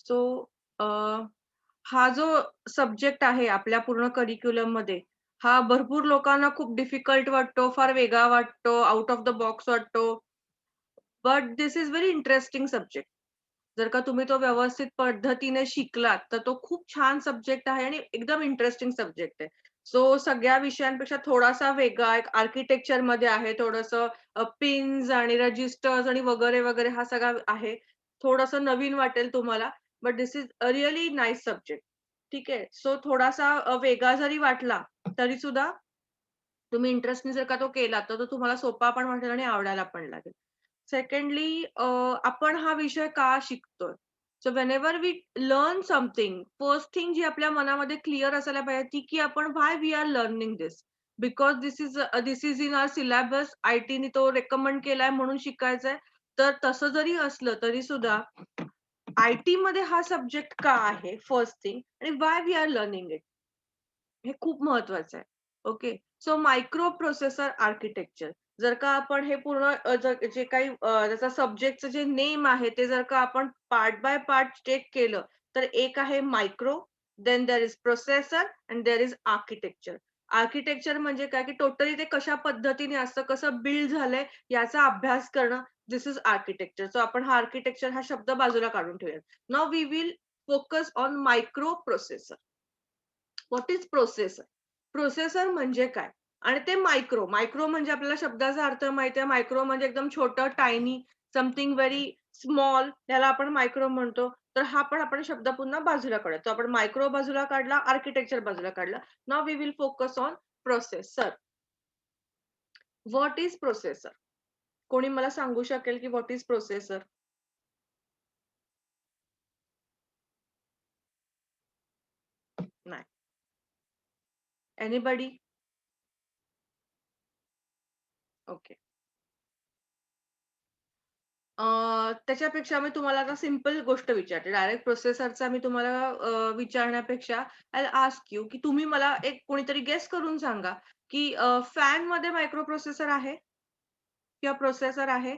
So हा जो subject आहे आपल्या पूर्ण करिक्युलममध्ये, हा भरपूर लोकांना खूप डिफिकल्ट वाटतो, फार वेगळा वाटतो, आउट ऑफ द बॉक्स वाटतो. But this is very interesting subject. जर का तुम्ही तो व्यवस्थित पद्धतीने शिकलात, तर तो खूप छान सब्जेक्ट आहे आणि एकदम इंटरेस्टिंग सब्जेक्ट आहे. सो सगळ्या विषयांपेक्षा थोडासा वेगळा एक आर्किटेक्चरमध्ये आहे, थोडंसं पिन्स आणि रजिस्टर्स आणि वगैरे, वगैरे हा सगळा आहे. थोडंसं नवीन वाटेल तुम्हाला, but this is a really nice subject. ठीक आहे. सो थोडासा वेगळा जरी वाटला, तरी सुद्धा तुम्ही इंटरेस्टने जर का तो केला, तर तो तुम्हाला सोपा पण वाटेल आणि आवडायला पण लागेल. सेकंडली आपण हा विषय का शिकतोय? So whenever we learn something, first thing जी आपल्या मनामध्ये क्लिअर असायला पाहिजे ती की आपण why we are learning this? Because this is in our syllabus, आय-टीने तो रिकमेंड केलाय म्हणून शिकायचंय. तर तसं जरी असलं तरी सुद्धा आय-टीमध्ये हा सब्जेक्ट का आहे फर्स्ट थिंग आणि व्हाय वी आर लर्निंग इट? हे खूप महत्वाचं आहे. Okay. So micro processor architecture. जर का आपण हे पूर्ण जे काही त्याचा सब्जेक्टचं जे नेम आहे, ते जर का आपण पार्ट बाय पार्ट चेक केलं, तर एक आहे micro, then there is processor and there is architecture. Architecture म्हणजे काय, की टोटली ते कशा पद्धतीने असतं, कसं बिल्ड झालंय याचा अभ्यास करणं, धिस इज आर्किटेक्चर. सो आपण हा आर्किटेक्चर हा शब्द बाजूला काढून ठेवूयात. Now we will focus on micro processor. What is processor? Processor म्हणजे काय? आणि ते मायक्रो. मायक्रो म्हणजे आपल्याला शब्दाचा अर्थ माहिती आहे. मायक्रो म्हणजे एकदम छोटं, टायनी, समथिंग व्हेरी स्मॉल याला आपण मायक्रो म्हणतो. तर हा पण आपण शब्द पुन्हा बाजूला काढूया. तर आपण मायक्रो बाजूला काढला, आर्किटेक्चर बाजूला काढला. Now we will focus on processor. What is processor? कोणी मला सांगू शकेल की व्हॉट इज प्रोसेसर? नाही. एनीबडी? ओके. त्याच्यापेक्षा मी तुम्हाला आता सिंपल गोष्ट विचारते. डायरेक्ट प्रोसेसरचा मी तुम्हाला विचारण्यापेक्षा आय विल आस्क यू, की तुम्ही मला एक कोणीतरी गेस करून सांगा, की फॅनमध्ये मायक्रो प्रोसेसर आहे किंवा प्रोसेसर आहे?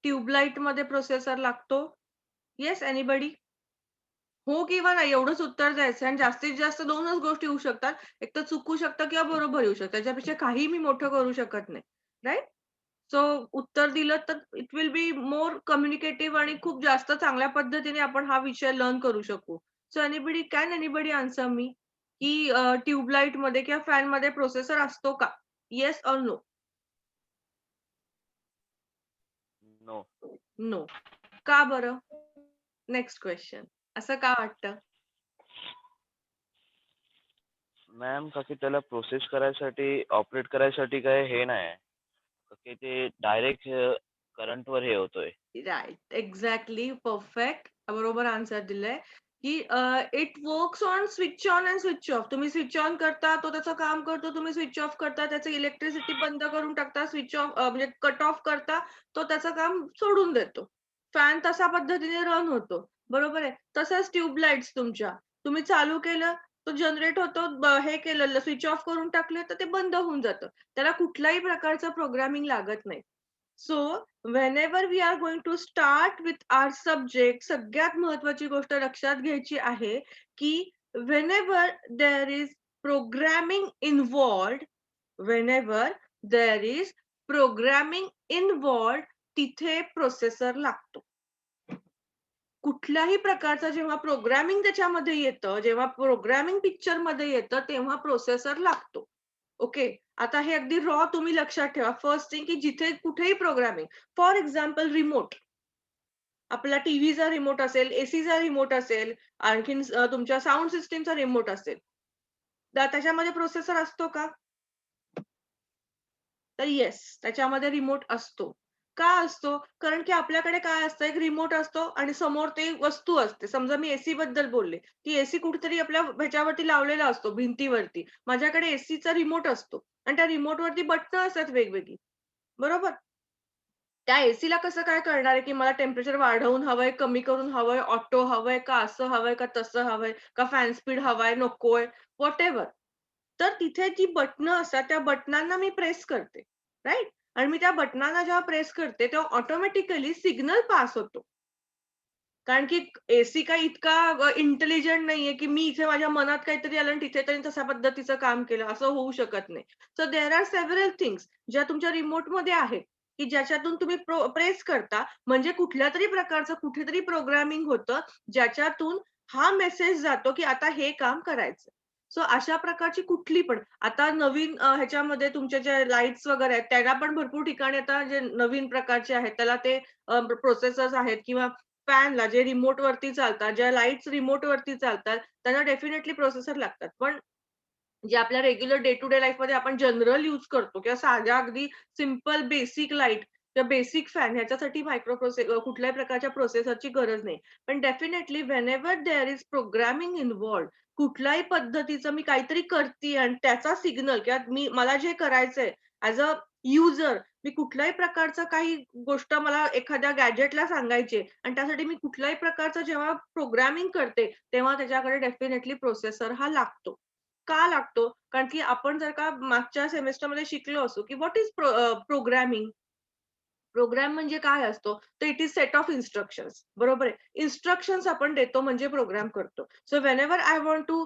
ट्यूबलाईटमध्ये प्रोसेसर लागतो? Yes, anybody? हो किंवा नाही एवढंच उत्तर द्यायचं आणि जास्तीत जास्त 2च गोष्टी होऊ शकतात. एक तर चुकू शकतं किंवा बरोबर येऊ शकतं. त्याच्यापेक्षा काहीही मी मोठं करू शकत नाही. राइट? सो उत्तर दिलं तर इट विल बी मोर कम्युनिकेटिव्ह आणि खूप जास्त चांगल्या पद्धतीने आपण हा विषय लर्न करू शकू. So can anybody answer me, की ट्यूबलाईटमध्ये किंवा फॅनमध्ये प्रोसेसर असतो का? Yes or no? No. No. का बरं? Next question. असं का वाटतं? मॅम का की त्याला प्रोसेस करायसाठी, ऑपरेट करायसाठी काय हे नाही. का की ते डायरेक्ट करंटवर हे होतोय. राइट. एक्झॅक्टली. परफेक्ट. बरोबर आन्सर दिलंय, की it works on switch on end switch off. तुम्ही स्विच ऑन करता, तो त्याचं काम करतो. तुम्ही स्विच ऑफ करता, त्याचं इलेक्ट्रिसिटी बंद करून टाकता. स्विच ऑफ म्हणजे कट ऑफ करता, तो त्याचं काम सोडून देतो. फॅन तशा पद्धतीने रन होतो. बरोबर आहे. तसंच ट्यूबलाइट्स तुमच्या. तुम्ही चालू केलं, तो जनरेट होतो. हे केलं, स्विच ऑफ करून टाकले, तर ते बंद होऊन जातं. त्याला कुठल्याही प्रकारचं प्रोग्रामिंग लागत नाही. So whenever we are going to start with our subject, सगळ्यात महत्वाची गोष्ट लक्षात घ्यायची आहे, की whenever there is programming involved, whenever there is programming involved, तिथे प्रोसेसर लागतो. कुठल्याही प्रकारचं जेव्हा प्रोग्रामिंग त्याच्यामध्ये येतं, जेव्हा प्रोग्रामिंग पिक्चरमध्ये येतं, तेव्हा प्रोसेसर लागतो. ओके. आता हे अगदी तुम्ही लक्षात ठेवा. फर्स्ट थिंग की जिथे कुठेही प्रोग्रामिंग. For example remote. आपला टीव्हीचा रिमोट असेल, एसीचा रिमोट असेल, आणखीन तुमच्या साउंड सिस्टमचा रिमोट असेल. तर त्याच्यामध्ये प्रोसेसर असतो का? तर येस, त्याच्यामध्ये रिमोट असतो. का असतो? कारण की आपल्याकडे काय असतं, एक रिमोट असतो आणि समोर ते वस्तू असते. समजा मी एसी बद्दल बोलले, की एसी कुठेतरी आपल्या ह्याच्यावरती लावलेला असतो भिंतीवरती. माझ्याकडे एसीचा रिमोट असतो आणि त्या रिमोटवरती बटणं असतात वेगवेगळी. बरोबर? त्या एसीला कसं काय कळणार आहे, की मला टेम्परेचर वाढवून हवंय, कमी करून हवंय, ऑटो हवंय, का असं हवंय, का तसं हवंय, का फॅन स्पीड हवाय, नकोय, व्हॉटएव्हर. तर तिथे जी बटणं असतात, त्या बटनांना मी प्रेस करते, राइट? आणि मी त्या बटनांना जेव्हा प्रेस करते, तेव्हा ऑटोमॅटिकली सिग्नल पास होतो. कारण की एसी काही इतका इंटेलिजंट नाहीये, की मी इथे माझ्या मनात काहीतरी आलं आणि तिथे त्यांनी तशा पद्धतीचं काम केलं, असं होऊ शकत नाही. So there are several things ज्या तुमच्या रिमोटमध्ये आहेत, की ज्याच्यातून तुम्ही प्रेस करता म्हणजे कुठल्यातरी प्रकारचं कुठेतरी प्रोग्रामिंग होतं, ज्याच्यातून हा मेसेज जातो, की आता हे काम करायचं. सो अशा प्रकारची कुठली पण आता नवीन ह्याच्यामध्ये तुमचे जे लाईट्स वगैरे आहेत, त्याला पण भरपूर ठिकाणी आता जे नवीन प्रकारचे आहेत, त्याला ते प्रोसेसर्स आहेत किंवा फॅनला जे रिमोट वरती चालतात, ज्या लाईट्स रिमोट वरती चालतात, त्यांना डेफिनेटली प्रोसेसर लागतात. पण जे आपल्या रेग्युलर डे टू डे लाईफमध्ये आपण जनरल यूज करतो किंवा साध्या अगदी सिंपल बेसिक लाईट किंवा बेसिक फॅन ह्याच्यासाठी कुठल्याही प्रकारच्या प्रोसेसरची गरज नाही. पण definitely whenever there is programming involved कुठल्याही पद्धतीचं मी काहीतरी करतीये आणि त्याचा सिग्नल किंवा मला जे करायचंय ॲज अ युजर मी कुठल्याही प्रकारचं काही गोष्ट मला एखाद्या गॅजेटला सांगायची आहे आणि त्यासाठी मी कुठल्याही प्रकारचं जेव्हा प्रोग्रामिंग करते, तेव्हा त्याच्याकडे डेफिनेटली प्रोसेसर हा लागतो. का लागतो? कारण की आपण जर का मागच्या सेमेस्टरमध्ये शिकलो असू, की व्हॉट इस प्रोग्रामिंग? प्रोग्राम म्हणजे काय असतो? तर it is set of instructions बरोबर आहे. इन्स्ट्रक्शन्स आपण देतो म्हणजे प्रोग्राम करतो. So whenever I want to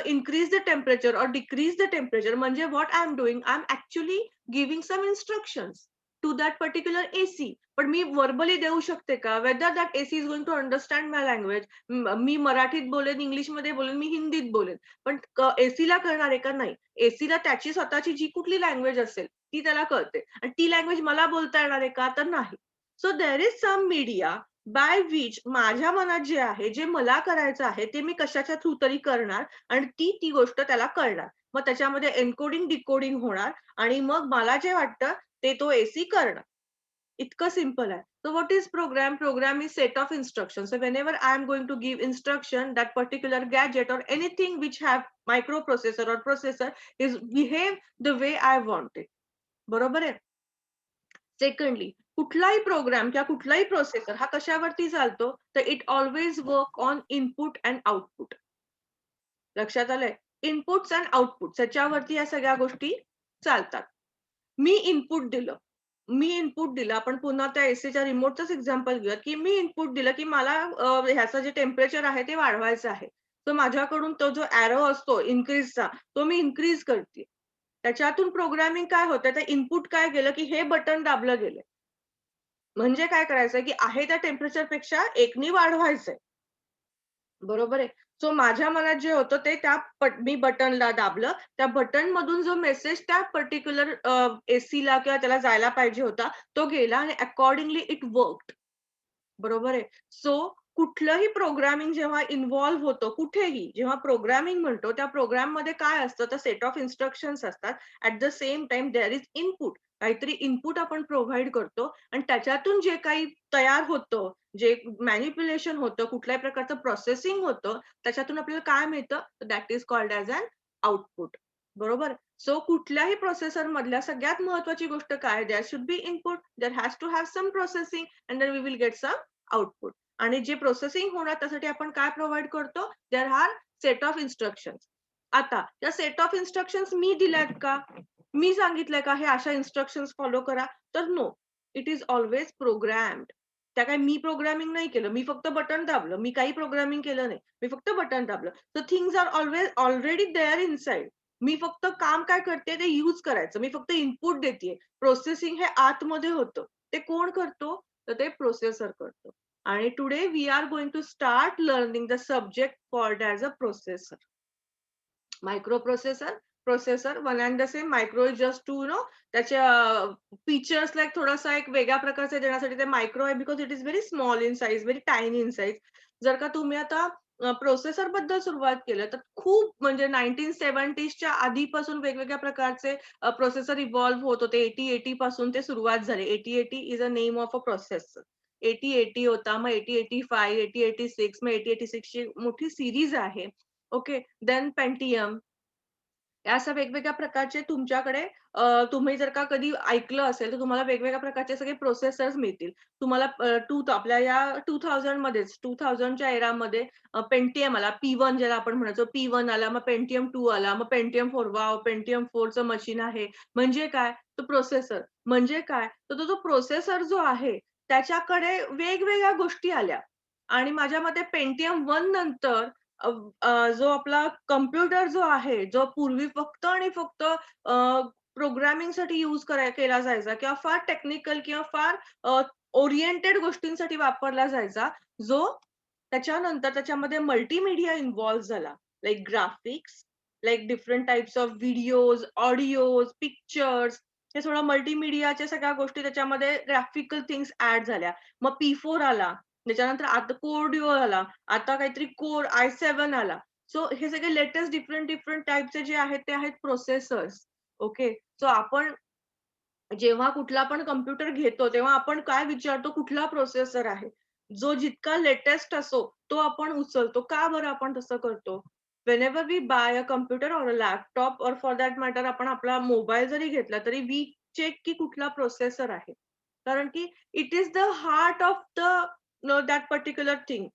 increase the temperature or decrease the temperature म्हणजे what I am doing? I am actually giving some instructions to that particular AC. पण मी verbally देऊ शकते का? Whether that AC is going to understand my language. मी मराठीत बोलेन, इंग्लिशमध्ये बोलेन, मी हिंदीत बोलेन. पण एसीला कळणार आहे का? नाही. एसीला त्याची स्वतःची जी कुठली लँग्वेज असेल, ती त्याला कळते आणि ती लँग्वेज मला बोलता येणार आहे का? तर नाही. So there is some media by which माझ्या मनात जे आहे, जे मला करायचं आहे, ते मी कशाच्या थ्रू तरी करणार आणि ती गोष्ट त्याला कळणार. मग त्याच्यामध्ये एन्कोडिंग, डिकोडिंग होणार आणि मग मला जे वाटतं ते तो एसी करणार. इतकं सिंपल आहे. So what is program? Program is set of instructions. So whenever I am going to give instruction, that particular gadget or anything which have microprocessor or processor is behave the way I want it. बरोबर आहे? Secondly कुठलाही programme किंवा कुठलाही processor हा कशावरती चालतो? तर it always work on input and output. लक्षात आलंय? इनपुट्स अँड आउटपुट्स ह्याच्यावरती या सगळ्या गोष्टी चालतात. मी इनपुट दिलं. मी इनपुट दिलं. आपण पुन्हा त्या एसीच्या रिमोटचंच एक्झाम्पल घेऊयात, की मी इनपुट दिलं, की मला ह्याचं जे टेम्परेचर आहे ते वाढवायचं आहे. तर माझ्याकडून तो जो एरो असतो इन्क्रीजचा, तो मी इन्क्रीज करते. त्याच्यातून प्रोग्रामिंग काय होतं, तर इनपुट काय केलं, की हे बटन दाबलं गेलं. म्हणजे काय करायचंय, की आहे त्या टेम्परेचरपेक्षा 1 नी वाढवायचंय. बरोबर आहे. सो माझ्या मनात जे होतं ते मी बटनला दाबलं. त्या बटनमधून जो मेसेज त्या पर्टिक्युलर एसीला किंवा त्याला जायला पाहिजे होता, तो गेला आणि अकॉर्डिंगली इट वर्क्ड. बरोबर आहे. सो कुठलंही प्रोग्रामिंग जेव्हा इन्व्हॉल्व होतं कुठेही, जेव्हा प्रोग्रामिंग म्हणतो त्या प्रोग्राममध्ये काय असतं तर सेट ऑफ इन्स्ट्रक्शन्स असतात. At the same time there is input. काहीतरी इनपुट आपण प्रोव्हाईड करतो आणि त्याच्यातून जे काही तयार होतं, जे मॅनिप्युलेशन होतं, कुठल्याही प्रकारचं प्रोसेसिंग होतं, त्याच्यातून आपल्याला काय मिळतं? That is called as an output. बरोबर? सो कुठल्याही प्रोसेसर मधल्या सगळ्यात महत्त्वाची गोष्ट काय? There should be input. There has to have some processing and then we will get some output. आणि जे प्रोसेसिंग होणार त्यासाठी आपण काय प्रोव्हाईड करतो? There are set of instructions. आता त्या सेट ऑफ इन्स्ट्रक्शन्स मी दिल्यात का? मी सांगितलंय का हे अशा इन्स्ट्रक्शन्स फॉलो करा? तर no. It is always programmed. त्या काही मी प्रोग्रामिंग नाही केलं. मी फक्त बटन दाबलं. मी काही प्रोग्रामिंग केलं नाही. मी फक्त बटन दाबलं. So things are always already there inside. मी फक्त काम काय करते ते यूज करायचं. मी फक्त इनपुट देतेय. प्रोसेसिंग हे आतमध्ये होतं. ते कोण करतो? तर ते प्रोसेसर करतो. आणि today we are going to start learning the subject called as a processor. Microprocessor, processor one and the same. Micro is just to त्याच्या फीचर्सला एक थोडासा एक वेगळ्या प्रकारचा देण्यासाठी ते मायक्रो आहे because it is very small in size, very tiny in size. जर का तुम्ही आता प्रोसेसर बद्दल सुरुवात केलं तर खूप म्हणजे 1970च्या आधीपासून वेगवेगळ्या प्रकारचे प्रोसेसर इव्हॉल्व्ह होत होते. 8080 पासून ते सुरुवात झाली. 8080 is a name of a processor. 8080 होता, मग 8085, 8086, मग 8086 ची मोठी सीरीज आहे. ओके. देन Pentium या अशा वेगवेगळ्या प्रकारचे तुमच्याकडे तुम्ही जर का कधी ऐकलं असेल, तर तुम्हाला वेगवेगळ्या प्रकारचे सगळे प्रोसेसर्स मिळतील. तुम्हाला आपल्या या 2000 मध्येच 2000च्या एरामध्ये Pentium आला. P1 ज्याला आपण म्हणायचो P1 आला, मग Pentium 2 आला, मग Pentium 4 वॉव! Pentium 4चं मशीन आहे. म्हणजे काय? तो प्रोसेसर. म्हणजे काय? तर तो जो प्रोसेसर जो आहे, त्याच्याकडे वेगवेगळ्या गोष्टी आल्या. आणि माझ्या मते Pentium 1 नंतर जो आपला कॉम्प्युटर जो आहे, जो पूर्वी फक्त आणि फक्त प्रोग्रामिंगसाठी यूज केला जायचा किंवा फार टेक्निकल किंवा फार ओरिएंटेड गोष्टींसाठी वापरला जायचा, जो त्याच्यानंतर त्याच्यामध्ये मल्टीमीडिया इन्व्हॉल्व झाला. Like graphics, like different types of videos, audios, pictures हे सगळं मल्टीमीडियाच्या सगळ्या गोष्टी त्याच्यामध्ये ग्राफिकल थिंग्स ॲड झाल्या. मग P4 आला. त्याच्यानंतर आता कोर ड्युओ आला. आता काहीतरी कोर i7 आला. सो हे सगळे लेटेस्ट डिफरंट डिफरंट टाइपचे जे आहेत ते आहेत प्रोसेसर्स. ओके. सो आपण जेव्हा कुठला पण कॉम्प्युटर घेतो, तेव्हा आपण काय विचारतो कुठला प्रोसेसर आहे. जो जितका लेटेस्ट असो, तो आपण उचलतो. का बरं आपण तसं करतो? Whenever we buy a computer or a laptop or for that matter आपण आपला मोबाईल जरी घेतला, तरी वी चेक की कुठला प्रोसेसर आहे. कारण की it is the heart of the that particular thing.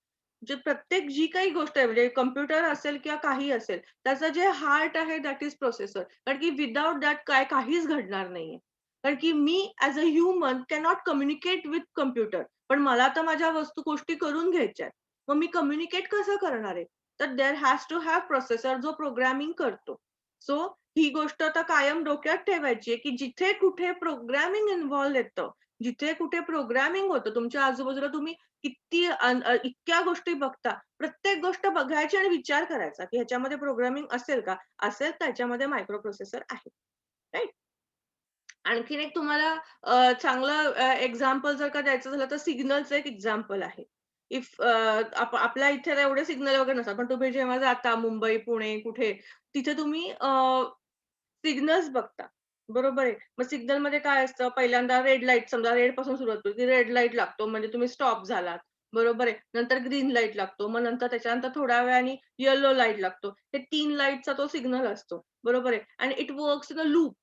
जे प्रत्येक जी काही गोष्ट आहे म्हणजे कॉम्प्युटर असेल किंवा काही असेल, त्याचं जे हार्ट आहे दॅट इज प्रोसेसर. कारण की विथआऊट दॅट काहीच घडणार नाहीये. कारण की मी as a human cannot communicate with computer. पण मला तर माझ्या गोष्टी करून घ्यायच्या आहेत. मग मी कम्युनिकेट कसं करणार आहे? तर there has to have processor जो प्रोग्रामिंग करतो. सो ही गोष्ट आता कायम डोक्यात ठेवायची आहे, की जिथे कुठे प्रोग्रामिंग इन्व्हॉल्व येतं, जिथे कुठे प्रोग्रामिंग होतं, तुमच्या आजूबाजूला तुम्ही किती इतक्या गोष्टी बघता. प्रत्येक गोष्ट बघायची आणि विचार करायचा, की ह्याच्यामध्ये प्रोग्रामिंग असेल का? असेल तर ह्याच्यामध्ये मायक्रो प्रोसेसर आहे. राइट? आणखीन एक तुम्हाला चांगलं एक्झाम्पल जर का द्यायचं झालं तर सिग्नलचं एक एक्झाम्पल आहे. इफ आपल्या इथे तर एवढे सिग्नल वगैरे नसतात. पण तुम्ही जेव्हा जाता मुंबई, पुणे कुठे तिथे तुम्ही सिग्नल्स बघता. बरोबर आहे. मग सिग्नलमध्ये काय असतं पहिल्यांदा रेड लाईट समजा रेडपासून सुरुवात करू, की रेड लाईट लागतो म्हणजे तुम्ही स्टॉप झालात. बरोबर आहे. नंतर ग्रीन लाईट लागतो. मग नंतर त्याच्यानंतर थोड्या वेळाने येलो लाईट लागतो. हे 3 लाईटचा तो सिग्नल असतो. बरोबर आहे. आणि it works in a loop.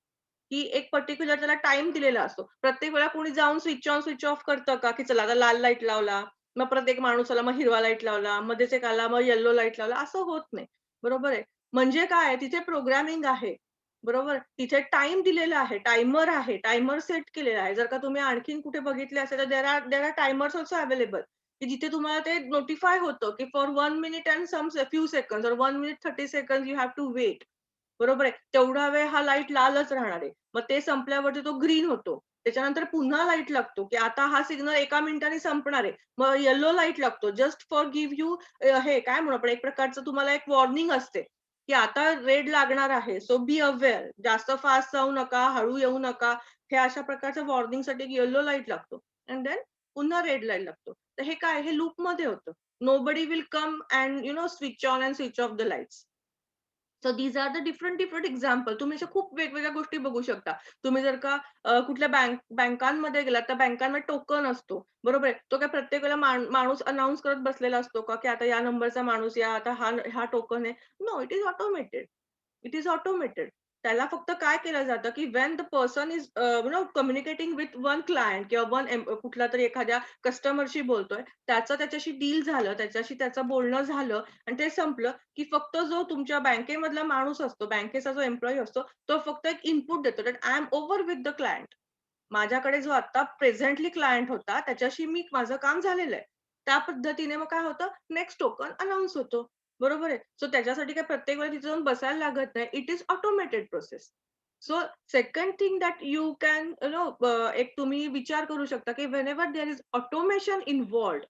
की एक पर्टिक्युलर त्याला टाईम दिलेला असतो. प्रत्येक वेळेला कोणी जाऊन स्विच ऑन, स्विच ऑफ करतं का? की चला आता लाल लाईट लावला, मग परत एक माणूस आला, मग हिरवा लाईट लावला, मध्येच एक आला, मग येलो लाईट लावला, असं होत नाही. बरोबर आहे. म्हणजे काय आहे तिथे प्रोग्रामिंग आहे. बरोबर. तिथे टाईम दिलेला आहे, टायमर आहे, टायमर सेट केलेला आहे. जर का तुम्ही आणखीन कुठे बघितले असेल तर there are timers also available की जिथे तुम्हाला ते नोटिफाय होतं की for 1 minute and some few seconds और 1 minute 30 seconds you have to wait. बरोबर आहे. तेवढा वेळ हा लाईट लालच राहणार आहे. मग ते संपल्यावरती तो ग्रीन होतो. त्याच्यानंतर पुन्हा लाईट लागतो, की आता हा सिग्नल 1 मिनिटाने संपणार आहे. मग येलो लाईट लागतो जस्ट फॉर गिव्ह यू हे काय म्हणू आपण एक प्रकारचं तुम्हाला एक वॉर्निंग असते, की आता रेड लागणार आहे. So be aware. जास्त फास्ट जाऊ नका, हळू येऊ नका. हे अशा प्रकारच्या वॉर्निंगसाठी येलो लाईट लागतो. अँड देन पुन्हा रेड लाईट लागतो. तर हे काय हे लूपमध्ये होतं. Nobody will come and switch on and switch off the lights. So these are the different different example. तुम्ही अशा खूप वेगवेगळ्या गोष्टी बघू शकता. तुम्ही जर का कुठल्या बँकांमध्ये गेलात, तर बँकांमध्ये टोकन असतो. बरोबर आहे. तो काय प्रत्येक वेळेला माणूस अनाउन्स करत बसलेला असतो का, की आता या नंबरचा माणूस या, आता हा टोकन आहे. No, it is automated. It is automated. त्याला फक्त काय केलं जातं, की when the person is communicating with one client किंवा कुठल्यातरी एखाद्या कस्टमरशी बोलतोय, त्याच्याशी डील झालं, त्याच्याशी त्याचं बोलणं झालं आणि ते संपलं, की फक्त जो तुमच्या बँकेमधला माणूस असतो, बँकेचा जो एम्प्लॉयी असतो, तो फक्त एक इनपुट देतो that I am over with the client. माझ्याकडे जो आता प्रेझेंटली क्लायंट होता, त्याच्याशी माझं काम झालेलं आहे. त्या पद्धतीने मग काय होतं, नेक्स्ट टोकन अनाउन्स होतो. बरोबर आहे. सो त्याच्यासाठी काही प्रत्येक वेळेला तिथे जाऊन बसायला लागत नाही. It is automated process. So second thing that you can एक तुम्ही विचार करू शकता, की whenever there is automation involved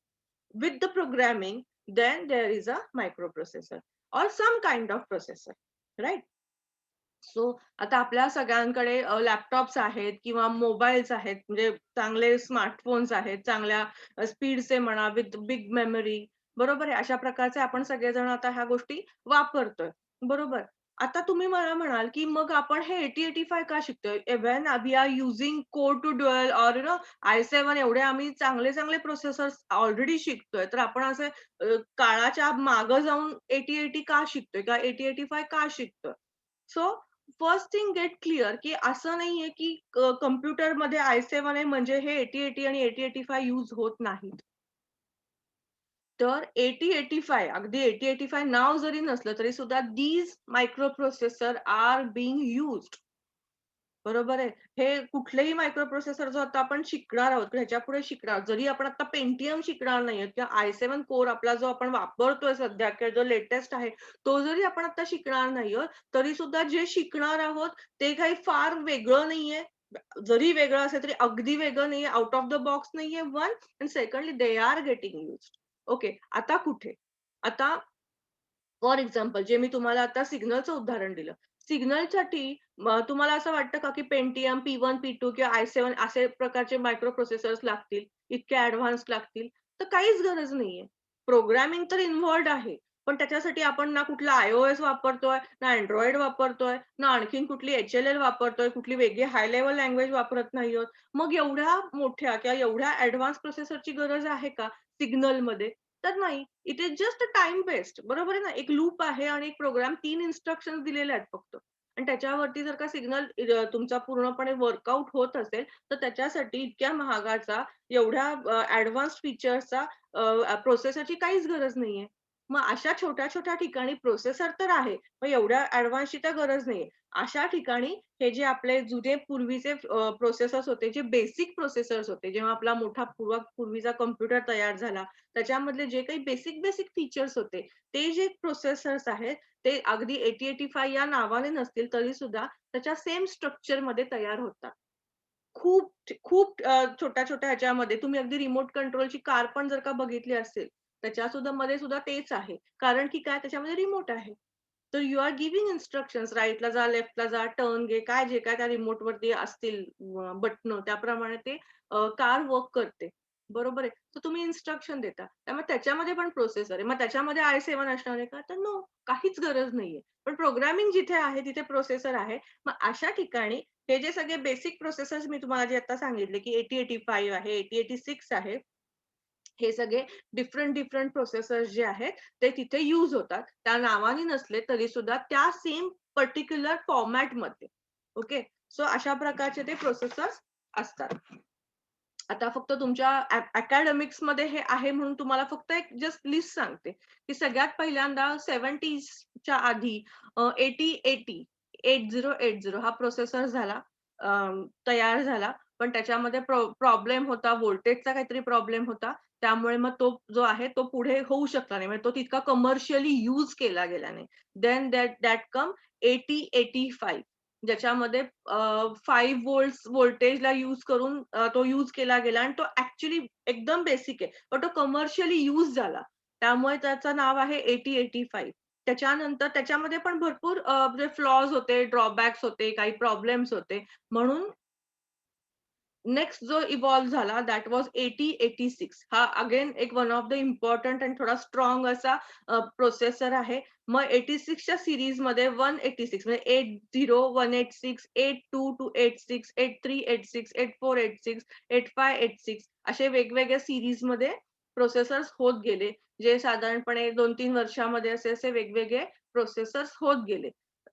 with the programming, then there is a microprocessor or some kind of processor, right? So आता आपल्या सगळ्यांकडे लॅपटॉप्स आहेत किंवा मोबाईल्स आहेत म्हणजे चांगले स्मार्टफोन्स आहेत, चांगल्या स्पीडचे म्हणा विथ बिग मेमरी. बरोबर आहे. अशा प्रकारचे आपण सगळेजण आता ह्या गोष्टी वापरतोय. बरोबर. आता तुम्ही मला म्हणाल, की मग आपण हे 8085 का शिकतोय? When we are using core two dual or i7 एवढे आम्ही चांगले प्रोसेसर्स ऑलरेडी शिकतोय. तर आपण असे काळाच्या मागे जाऊन 8080 का शिकतोय? किंवा 8085 का शिकतोय? So first thing get clear, की असं नाहीये, की कॉम्प्युटरमध्ये i7 आहे म्हणजे हे 8080 आणि 8085 यूज होत नाहीत. तर 8085 अगदी 8085 नाव जरी नसलं तरी सुद्धा these micro processor are being used. बरोबर आहे. हे कुठलेही मायक्रो प्रोसेसर जो आता आपण शिकणार आहोत, ह्याच्यापुढे शिकणार. जरी आपण आता Pentium शिकणार नाहीयेत किंवा i7 कोर आपला जो आपण वापरतोय सध्या किंवा जो लेटेस्ट आहे, तो जरी आपण आता शिकणार नाही आहोत, तरी सुद्धा जे शिकणार आहोत, ते काही फार वेगळं नाहीये. जरी वेगळं असेल तरी अगदी वेगळं नाहीये, आउट ऑफ द बॉक्स नाहीये one and secondly they are getting used. Okay. आता कुठे? आता फॉर एक्झाम्पल जे मी तुम्हाला आता सिग्नलचं उदाहरण दिलं. सिग्नलसाठी तुम्हाला असं वाटतं का, की Pentium P1, P2 किंवा i7 असे प्रकारचे मायक्रो प्रोसेसर्स लागतील, इतके ॲडव्हान्स्ड लागतील? तर काहीच गरज नाहीये. प्रोग्रामिंग तर इन्व्हॉल्व्ड आहे. पण त्याच्यासाठी आपण ना कुठला iOS वापरतोय, ना Android वापरतोय, ना आणखीन कुठली HLL वापरतोय, कुठली वेगळी हाय लेव्हल लँग्वेज वापरत नाही आहोत. मग एवढ्या मोठ्या किंवा एवढ्या ॲडव्हान्स प्रोसेसरची गरज आहे का सिग्नलमध्ये? तर नाही. It is just a time waste. बरोबर आहे ना? एक लूप आहे आणि एक प्रोग्राम 3 इन्स्ट्रक्शन्स दिलेल्या आहेत फक्त. आणि त्याच्यावरती जर का सिग्नल तुमचा पूर्णपणे वर्कआउट होत असेल, तर त्याच्यासाठी इतक्या महागाचा, एवढ्या फीचर्सचा प्रोसेसरची काहीच गरज नाहीये. मग अशा छोट्या-छोट्या ठिकाणी प्रोसेसर तर आहे, मग एवढ्या ॲडव्हान्सची तर गरज नाहीये. अशा ठिकाणी हे जे आपले जुने पूर्वीचे प्रोसेसर्स होते, जे बेसिक प्रोसेसर्स होते, जेव्हा आपला मोठा पूर्वीचा कॉम्प्युटर तयार झाला, त्याच्यामधले जे काही बेसिक फीचर्स होते, ते जे प्रोसेसर्स आहेत, ते अगदी 8085 या नावाने नसतील तरी सुद्धा त्याच्या सेम स्ट्रक्चरमध्ये तयार होतात. खूप छोट्या-छोट्या ह्याच्यामध्ये तुम्ही अगदी रिमोट कंट्रोलची कार पण जर का बघितली असेल, त्याच्या सुद्धा मध्ये सुद्धा तेच आहे. कारण की काय त्याच्यामध्ये रिमोट आहे. तर यू आर गिव्हिंग इन्स्ट्रक्शन्स राइटला जा, लेफ्टला जा, टर्न घे, काय जे काय त्या रिमोटवरती असतील त्याप्रमाणे ते कार वर्क करते. बरोबर आहे. तर तुम्ही इन्स्ट्रक्शन देता. त्यामुळे त्याच्यामध्ये पण प्रोसेसर आहे. मग त्याच्यामध्ये i7 असणार आहे का? तर नो, काहीच गरज नाहीये. पण प्रोग्रामिंग जिथे आहे तिथे प्रोसेसर आहे. मग अशा ठिकाणी हे जे सगळे बेसिक प्रोसेसर्स मी तुम्हाला जे आता सांगितले, की 8085 आहे, 8086 आहे. हे सगळे डिफरंट प्रोसेसर्स जे आहेत, ते तिथे यूज होतात. त्या नावाने नसले तरी सुद्धा त्या सेम पर्टिक्युलर फॉर्मॅटमध्ये. ओके. सो अशा प्रकारचे ते प्रोसेसर्स असतात. आता फक्त तुमच्या अकॅडमिक्समध्ये हे आहे म्हणून तुम्हाला फक्त एक जस्ट लिस्ट सांगते, की सगळ्यात पहिल्यांदा 70च्या आधी 8080 8080 हा प्रोसेसर झाला अ, तयार झाला. पण त्याच्यामध्ये प्रॉब्लेम होता, व्होल्टेजचा काहीतरी प्रॉब्लेम होता. त्यामुळे मग तो जो आहे तो पुढे होऊ शकला नाही. म्हणजे तो तितका कमर्शियली यूज केला गेला नाही. देन दॅट दॅट कम 8085 ज्याच्यामध्ये 5 व्होल्ट्स व्होल्टेजला यूज करून तो यूज केला गेला आणि तो ॲक्चुअली एकदम बेसिक आहे. पण तो कमर्शियली यूज झाला. त्यामुळे त्याचं नाव आहे 8085. त्याच्यानंतर त्याच्यामध्ये पण भरपूर म्हणजे फ्लॉज होते, ड्रॉबॅक्स होते, काही प्रॉब्लेम्स होते. म्हणून नेक्स्ट जो इव्हॉल्व झाला दॅट वॉज 8086 हा अगेन एक वन ऑफ द इम्पोर्टंट आणि थोडा स्ट्रॉंग असा प्रोसेसर आहे. मग 86च्या सीरीजमध्ये 186 म्हणजे 80, 186, 82 टू 86, 83, 86, 84, 86, 85, 86 असे वेगवेगळ्या सीरीजमध्ये प्रोसेसर्स होत गेले. जे साधारणपणे 2-3 वर्षामध्ये असे असे वेगवेगळे प्रोसेसर्स होत गेले.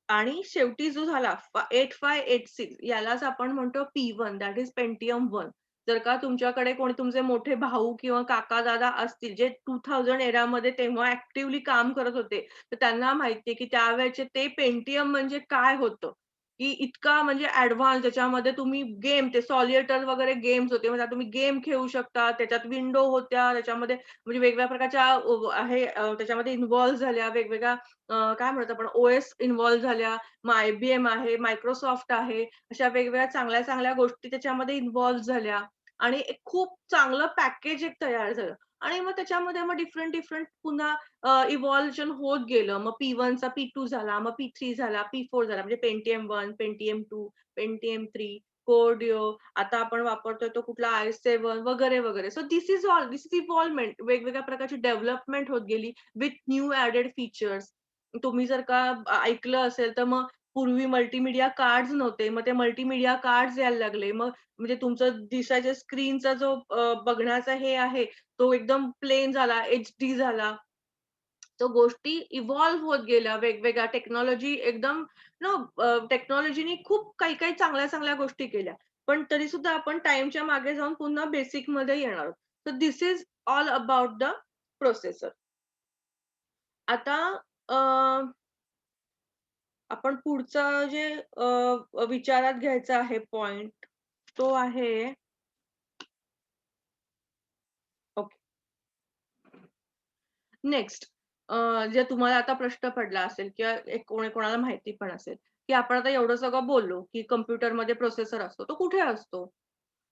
आणि शेवटी जो झाला 8586 यालाच आपण म्हणतो P1 दॅट इज Pentium 1. जर का तुमच्याकडे कोणी तुमचे मोठे भाऊ किंवा काका-दादा असतील, जे 2000 एरामध्ये तेव्हा ॲक्टिव्हली काम करत होते, तर त्यांना माहिती आहे, की त्यावेळेचे ते Pentium म्हणजे काय होतं, की इतका म्हणजे ॲडव्हान्स त्याच्यामध्ये तुम्ही गेम ते सॉलिएटर वगैरे गेम्स होते. म्हणजे तुम्ही गेम खेळू शकता. त्याच्यात विंडो होत्या. त्याच्यामध्ये म्हणजे वेगवेगळ्या प्रकारच्या त्याच्यामध्ये इन्व्हॉल्व झाल्या. वेगवेगळ्या काय म्हणतो आपण ओ-एस इन्व्हॉल्व झाल्या. मग IBM आहे, Microsoft आहे. अशा वेगवेगळ्या चांगल्या-चांगल्या गोष्टी त्याच्यामध्ये इन्व्हॉल्व झाल्या आणि एक खूप चांगलं पॅकेज एक तयार झालं आणि मग त्याच्यामध्ये मग डिफरंट पुन्हा इव्हॉल्यूशन होत गेलं. मग P1 चा P2 झाला, मग P3 झाला, P4 झाला. म्हणजे Pentium 1, Pentium 2, Pentium 3, Core Duo. आता आपण वापरतोय तो कुठला i7 वगैरे. So this is involvement. वेगवेगळ्या प्रकारची डेव्हलपमेंट होत गेली विथ न्यू ॲडेड फीचर्स. तुम्ही जर का ऐकलं असेल, तर मग पूर्वी मल्टीमीडिया कार्ड्स नव्हते. मग ते मल्टीमीडिया कार्ड्स यायला लागले. मग म्हणजे तुमचं दिसायच्या स्क्रीनचा जो बघण्याचा हे आहे, तो एकदम प्लेन झाला, एचडी झाला. तर गोष्टी इव्हॉल्व होत गेल्या वेगवेगळ्या टेक्नॉलॉजी एकदम टेक्नॉलॉजीनी खूप काही-काही चांगल्या-चांगल्या गोष्टी केल्या. पण तरी सुद्धा आपण टाईमच्या मागे जाऊन पुन्हा बेसिकमध्ये येणार आहोत. तर this is all about the processor. आता अ आपण पुढचा जे विचारात घ्यायचा आहे पॉइंट तो आहे ओके. नेक्स्ट जे तुम्हाला आता प्रश्न पडला असेल किंवा एक कोणाला माहिती पण असेल, की आपण आता एवढं सगळं बोललो, की कॉम्प्युटरमध्ये प्रोसेसर असतो. तो कुठे असतो?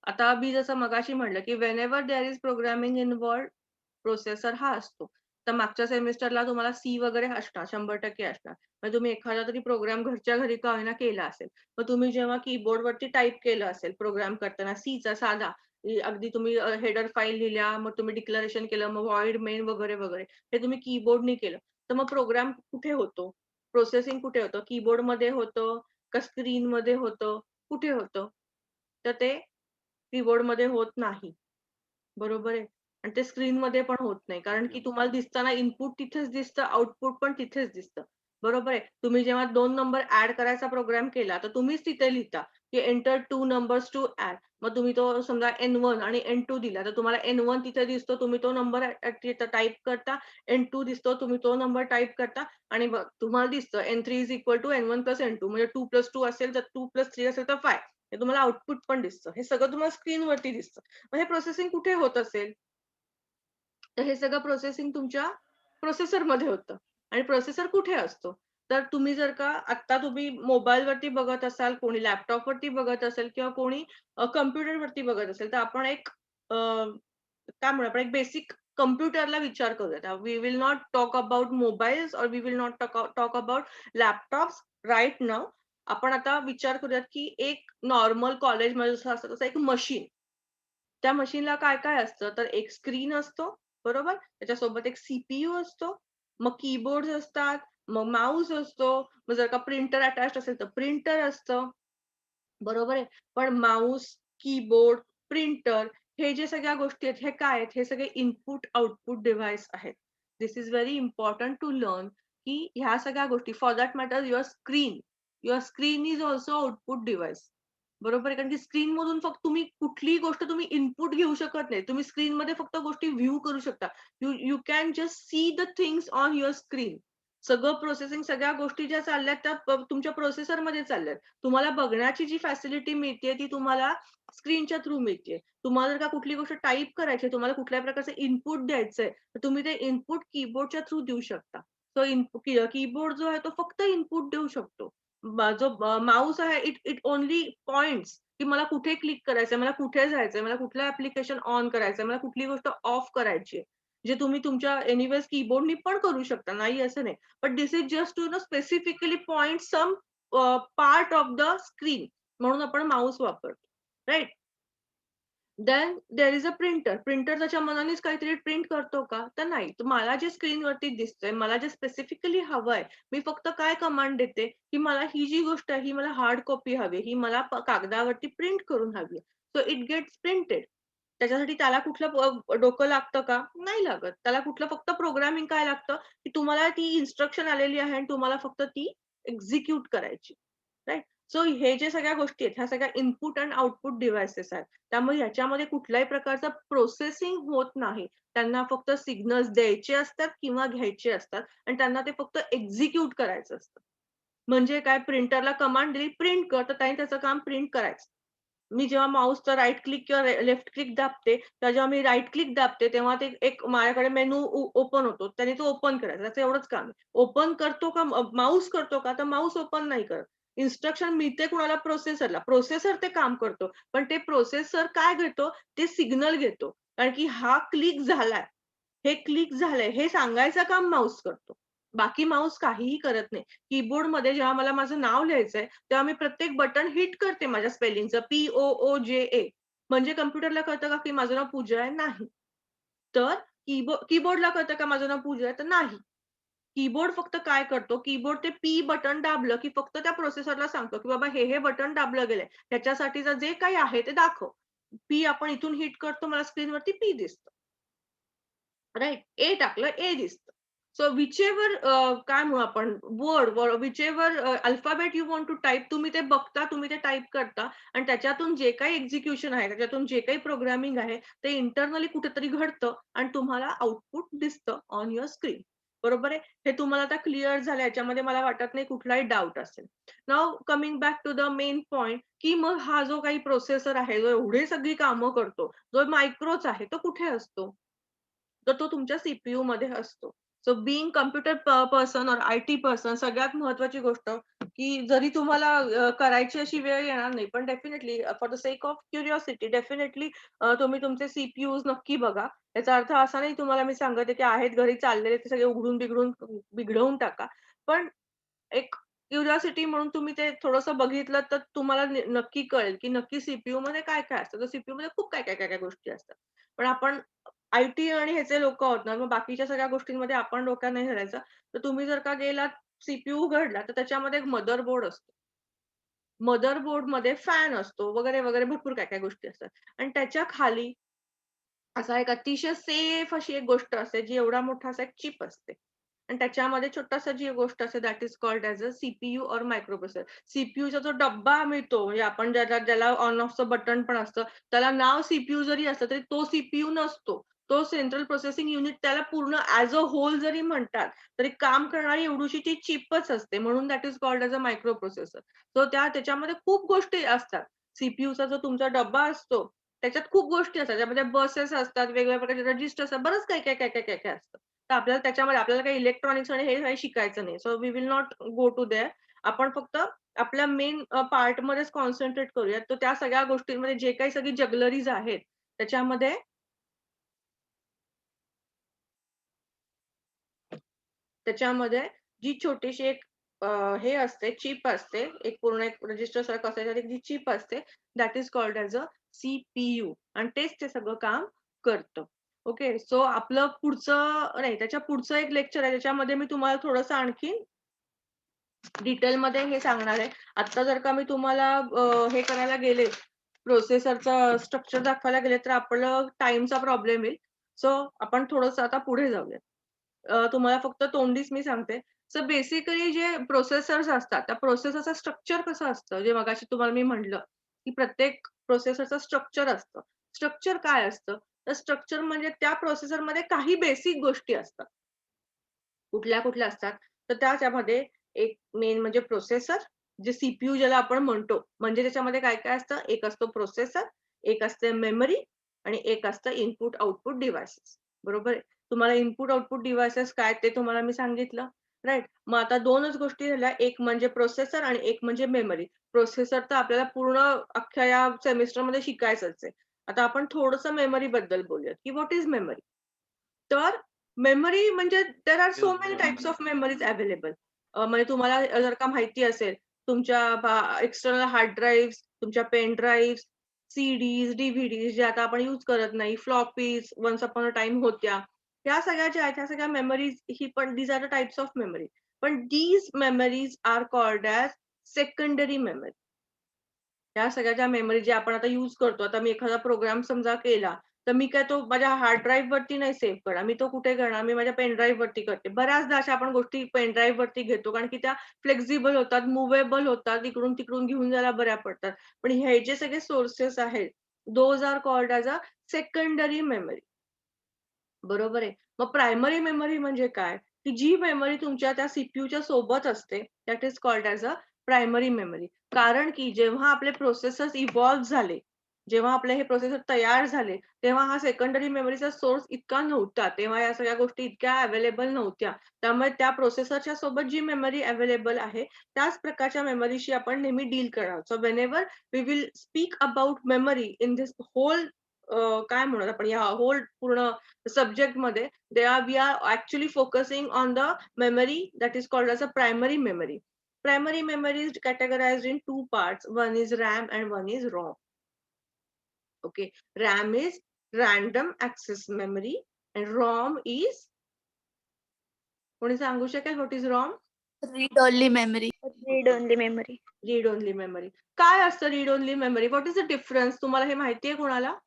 आता मी जसं मगाशी म्हटलं, की whenever there is programming involved processor हा असतो. तर मागच्या सेमेस्टरला तुम्हाला सी वगैरे असणार, 100% असणार. मग तुम्ही एखादा तरी प्रोग्राम घरच्या घरी का होईना केला असेल. मग तुम्ही जेव्हा कीबोर्डवरती टाइप केलं असेल प्रोग्राम करताना सीचा साधा, अगदी तुम्ही हेडर फाइल लिहिल्या, मग तुम्ही डिक्लरेशन केलं, मग व्हॉइड मेन वगैरे, वगैरे. हे तुम्ही कीबोर्डनी केलं. तर मग प्रोग्राम कुठे होतो? प्रोसेसिंग कुठे होतं? कीबोर्डमध्ये होतं का स्क्रीनमध्ये होतं? कुठे होतं? तर ते कीबोर्डमध्ये होत नाही. बरोबर आहे. आणि ते स्क्रीनमध्ये पण होत नाही. कारण ओके. की तुम्हाला दिसताना इनपुट तिथेच दिसतं, आउटपुट पण तिथेच दिसतं. बरोबर आहे. तुम्ही जेव्हा 2 नंबर ॲड करायचा प्रोग्राम केला, तर तुम्हीच तिथे लिहिता, की एंटर 2 नंबर्स टू ॲड. मग तुम्ही तो समजा N1 आणि N2 दिला, तर तुम्हाला N1 तिथे दिसतो, तुम्ही तो नंबर तिथं टाइप करता. N2 दिसतो, तुम्ही तो नंबर टाइप करता आणि तुम्हाला दिसतं N3 N1 N2 म्हणजे 2 2 असेल, तर 2 3 असेल तर 5. हे तुम्हाला आउटपुट पण दिसतं. हे सगळं तुम्हाला स्क्रीनवरती दिसतं. मग हे प्रोसेसिंग कुठे होत असेल? तर हे सगळं प्रोसेसिंग तुमच्या प्रोसेसरमध्ये होतं आणि प्रोसेसर कुठे असतो? तर तुम्ही जर का आत्ता तुम्ही मोबाईलवरती बघत असाल, कोणी लॅपटॉपवरती बघत असेल किंवा कोणी कॉम्प्युटरवरती बघत असेल, तर आपण एक काय म्हणू आपण एक बेसिक कॉम्प्युटरला विचार करूयात. We will not talk about mobiles or we will not talk about laptops right now. आपण आता विचार करूयात, की एक नॉर्मल कॉलेजमध्ये जसं असतं तसं एक मशीन. त्या मशीनला काय-काय असतं? तर एक स्क्रीन असतो, बरोबर? त्याच्यासोबत एक सीपीयू असतो, मग कीबोर्ड्स असतात, मग माऊस असतो, मग जर का प्रिंटर अटॅच्ड असेल तर प्रिंटर असतं. बरोबर आहे. पण माऊस, कीबोर्ड, प्रिंटर हे जे सगळ्या गोष्टी आहेत, हे काय आहेत? हे सगळे इनपुट आउटपुट डिव्हाइस आहेत. This is very important to learn की ह्या सगळ्या गोष्टी for that matter your screen is also output device. बरोबर आहे. कारण की स्क्रीनमधून फक्त तुम्ही कुठलीही गोष्ट तुम्ही इनपुट घेऊ शकत नाही. तुम्ही स्क्रीनमध्ये फक्त गोष्टी व्ह्यू करू शकता. You you can just see the things on your screen. सगळं प्रोसेसिंग सगळ्या गोष्टी ज्या चालल्यात त्या तुमच्या प्रोसेसरमध्ये चालल्यात. तुम्हाला बघण्याची जी फॅसिलिटी मिळतेय ती तुम्हाला स्क्रीनच्या थ्रू मिळतेय. तुम्हाला जर का कुठली गोष्ट टाइप करायची आहे, तुम्हाला कुठल्याही प्रकारचं इनपुट द्यायचंय, तर तुम्ही ते इनपुट कीबोर्डच्या थ्रू देऊ शकता. सो कीबोर्ड जो आहे तो फक्त इनपुट देऊ शकतो. जो माऊस आहे इट इट ओन्ली पॉइंट्स की मला कुठे क्लिक करायचंय, मला कुठे जायचंय, मला कुठलं ॲप्लिकेशन ऑन करायचंय, मला कुठली गोष्ट ऑफ करायची आहे. जे तुम्ही तुमच्या एनिवेज कीबोर्डनी पण करू शकता, नाही असं नाही. But this is just to specifically point some part of the screen. म्हणून आपण माऊस वापरतो. Right? Then there is a printer. Printer त्याच्या मनानेच काहीतरी प्रिंट करतो का? तर नाही. तर मला जे स्क्रीनवरती दिसतंय, मला जे स्पेसिफिकली हवंय, मी फक्त काय कमांड देते, की मला ही जी गोष्ट आहे, ही मला हार्ड कॉपी हवी ही मला कागदावरती प्रिंट करून हवी सो इट गेट्स प्रिंटेड. त्याच्यासाठी त्याला कुठलं डोकं लागतं का? नाही लागत. त्याला कुठलं फक्त प्रोग्रामिंग काय लागतं, की तुम्हाला ती इन्स्ट्रक्शन आलेली आहे आणि तुम्हाला फक्त ती एक्झिक्यूट करायची. राइट? सो हे जे सगळ्या गोष्टी आहेत, ह्या सगळ्या इनपुट आणि आउटपुट डिव्हाइसेस आहेत. त्यामुळे ह्याच्यामध्ये कुठल्याही प्रकारचं प्रोसेसिंग होत नाही. त्यांना फक्त सिग्नल्स द्यायचे असतात किंवा घ्यायचे असतात आणि त्यांना ते फक्त एक्झिक्यूट करायचं असतं. म्हणजे काय प्रिंटरला कमांड दिली, "प्रिंट कर," तर त्याने त्याचं काम प्रिंट करायचं. मी जेव्हा माऊसचा राइट क्लिक किंवा लेफ्ट क्लिक दाबते, तेव्हा जेव्हा मी राइट क्लिक दाबते, तेव्हा ते एक माझ्याकडे मेनू ओपन होतो. त्याने तो ओपन करायचा. त्याचं एवढंच काम आहे. ओपन करतो का माऊस करतो का? तर माऊस ओपन नाही करत. इन्स्ट्रक्शन मिळते कुणाला? प्रोसेसरला. प्रोसेसर ते काम करतो. पण ते प्रोसेसर काय घेतो? ते सिग्नल घेतो. कारण की हा क्लिक झालाय. हे क्लिक झालंय हे सांगायचं काम माऊस करतो. बाकी माऊस काहीही करत नाही. कीबोर्डमध्ये जेव्हा मला माझं नाव लिहायचंय, तेव्हा मी प्रत्येक बटन हिट करते माझ्या स्पेलिंगचं P-O-O-J-A. म्हणजे कॉम्प्युटरला कळतं का की माझं नाव पूजा आहे? नाही. तर कीबोर्डला कळतं का माझं नाव पूजा आहे? तर नाही. कीबोर्ड फक्त काय करतो, कीबोर्ड ते पी बटन दाबलं, की फक्त त्या प्रोसेसरला सांगतो, की बाबा हे बटन दाबलं गेलंय. त्याच्यासाठीचं जे काही आहे ते दाखव. पी आपण इथून हिट करतो, मला स्क्रीनवरती पी दिसतं. राइट? ए टाकलं, ए दिसतं. सो व्हिचएव्हर काय म्हणू आपण whichever alphabet you want to type तुम्ही ते बघता, तुम्ही ते टाइप करता आणि त्याच्यातून जे काही एक्झिक्युशन आहे, त्याच्यातून जे काही प्रोग्रामिंग आहे, ते इंटरनली कुठेतरी घडतं आणि तुम्हाला आउटपुट दिसतं ऑन युअर स्क्रीन. बरोबर आहे. हे तुम्हाला आता क्लिअर झालं, याच्यामध्ये मला वाटत नाही कुठलाही डाउट असेल. Now coming back to the main point, की मग हा जो काही प्रोसेसर आहे, जो एवढी सगळी कामं करतो, जो मायक्रोच आहे, तो कुठे असतो? तर तो तुमच्या सीपीयू मध्ये असतो. सो बीइंग कॉम्प्युटर पर्सन और आयटी पर्सन, सगळ्यात महत्त्वाची गोष्ट, की जरी तुम्हाला करायची अशी वेळ येणार नाही, पण definitely for the sake of curiosity definitely तुम्ही तुमचे सीपीयूज नक्की बघा. याचा अर्थ असा नाही तुम्हाला मी सांगत आहे, की आहेत घरी चाललेले ते सगळे उघडून बिघडून बिघडवून टाका. पण एक क्युरिओसिटी म्हणून तुम्ही ते थोडंसं बघितलं तर तुम्हाला नक्की कळेल, की नक्की सीपीयू मध्ये काय-काय असतं. तर सीपीयू मध्ये खूप काय-काय गोष्टी असतात. पण आपण आयटी आणि ह्याचे लोकं आहोत ना, मग बाकीच्या सगळ्या गोष्टींमध्ये आपण डोक्यात नाही घालायचं. तर तुम्ही जर का गेलात सीपीयू उघडला, तर त्याच्यामध्ये एक मदरबोर्ड असतो. मदरबोर्डमध्ये फॅन असतो वगैरे भरपूर काय-काय गोष्टी असतात. आणि त्याच्या खाली असा एक अतिशय सेफ अशी एक गोष्ट असते, जी एवढा मोठा असा एक चिप असते. आणि त्याच्यामध्ये छोटासा जी गोष्ट असते that is called as a CPU और मायक्रोप्रोसेसर. सीपीयूचा जो डब्बा मिळतो, म्हणजे आपण ज्याला ऑन ऑफचं बटन पण असतं, त्याला नाव सीपीयू जरी असलं, तरी तो सीपीयू नसतो. तो सेंट्रल प्रोसेसिंग युनिट त्याला पूर्ण ॲज अ होल जरी म्हणतात, तरी काम करणारी एवढीशी ती चिपच असते. म्हणून that is called as a microprocessor. So त्याच्यामध्ये खूप गोष्टी असतात. सीपीयूचा जो तुमचा डब्बा असतो, त्याच्यात खूप गोष्टी असतात. त्यामध्ये बसेस असतात, वेगवेगळ्या प्रकारचे रजिस्टर असतात, बरंच काय असतं. तर आपल्याला त्याच्यामध्ये आपल्याला काही इलेक्ट्रॉनिक्स आणि हे काही शिकायचं नाही. So we will not go to there. आपण फक्त आपल्या मेन पार्टमध्येच कॉन्सन्ट्रेट करूयात. तर त्या सगळ्या गोष्टींमध्ये जे काही सगळी जगलरीज आहेत, त्याच्यामध्ये त्याच्यामध्ये जी छोटीशी एक हे असते, चिप असते. एक पूर्ण एक रजिस्टर सारखं असतं, त्याच्यात एक जी चिप असते, that is called as a CPU आणि तेच ते सगळं काम करतं. ओके. सो आपलं पुढचं नाही, त्याच्या पुढचं एक लेक्चर आहे, त्याच्यामध्ये मी तुम्हाला थोडंसं आणखीन डिटेलमध्ये हे सांगणार आहे. आता जर का मी तुम्हाला हे करायला गेले, प्रोसेसरचं स्ट्रक्चर दाखवायला गेले, तर आपलं टाईमचा प्रॉब्लेम येईल. सो आपण थोडंसं आता पुढे जाऊया. तुम्हाला फक्त तोंडीच मी सांगते. सो बेसिकली जे प्रोसेसर्स असतात, त्या प्रोसेसरचं स्ट्रक्चर कसं असतं, जे मगाशी तुम्हाला मी म्हटलं, की प्रत्येक प्रोसेसरचं स्ट्रक्चर असतं. स्ट्रक्चर काय असतं? तर स्ट्रक्चर म्हणजे त्या प्रोसेसरमध्ये काही बेसिक गोष्टी असतात. कुठल्या असतात? तर त्यामध्ये एक मेन म्हणजे प्रोसेसर, जे सीपीयू ज्याला आपण म्हणतो. म्हणजे त्याच्यामध्ये काय-काय असतं? एक असतो प्रोसेसर, एक असते मेमरी आणि एक असतं इनपुट आउटपुट डिव्हाइसेस. बरोबर आहे. तुम्हाला इनपुट आउटपुट डिव्हाइसेस काय ते तुम्हाला मी सांगितलं. राइट. मग आता 2च गोष्टी झाल्या. एक म्हणजे प्रोसेसर आणि एक म्हणजे मेमरी. प्रोसेसर तर आपल्याला पूर्ण अख्ख्या या सेमेस्टरमध्ये शिकायचंच आहे. आता आपण थोडंसं मेमरीबद्दल बोलूयात, की व्हॉट इस मेमरी? तर मेमरी म्हणजे there are so many types of memories available. म्हणजे तुम्हाला जर का माहिती असेल, तुमच्या एक्सटर्नल हार्ड ड्राईव्हज, तुमच्या पेन ड्राईव्हज, सीडीज, डीव्हीडीज जे आता आपण यूज करत नाही, floppies once upon a time होत्या. ह्या सगळ्या ज्या आहेत, ह्या सगळ्या मेमरीज ही पण these are the types of memory. पण these memories are called as secondary memory. ह्या सगळ्या ज्या मेमरी ज्या आपण आता यूज करतो. आता मी एखादा प्रोग्राम समजा केला, तर मी काय तो माझ्या हार्ड ड्राईव्ह वरती नाही सेव्ह करणार. मी तो कुठे करणार? मी माझ्या पेन ड्राईव्ह वरती करते. बऱ्याचदा अशा आपण गोष्टी पेन ड्राईव्ह वरती घेतो, कारण की त्या फ्लेक्सिबल होतात, मूव्हेबल होतात, इकडून-तिकडून घेऊन जायला बऱ्या पडतात. पण हे जे सगळे सोर्सेस आहेत, those are called as a secondary memory. बरोबर आहे. मग प्रायमरी मेमरी म्हणजे काय? की जी मेमरी तुमच्या त्या सीपीयूच्या सोबत असते, that is called as a primary memory. कारण की जेव्हा आपले प्रोसेसर्स इव्हॉल्व झाले, जेव्हा आपले हे प्रोसेसर तयार झाले, तेव्हा हा सेकंडरी मेमरीचा सोर्स इतका नव्हता. तेव्हा या सगळ्या गोष्टी इतक्या अवेलेबल नव्हत्या. त्यामुळे त्या प्रोसेसरच्या सोबत जी मेमरी अवेलेबल आहे, त्याच प्रकारच्या मेमरीशी आपण नेहमी डील करणार. So whenever we will speak about memory in this whole काय म्हणूयात आपण या होल पूर्ण सब्जेक्टमध्ये we are actually focusing on the memory that is called as a primary memory. Primary memory is categorized in two parts. One is RAM and one is ROM. Okay. RAM is random access memory and ROM is कोणी सांगू शकेल what is ROM? Read only memory. Read only memory. Read only memory. काय असतं read only memory? What is the difference? तुम्हाला हे माहिती आहे कोणाला?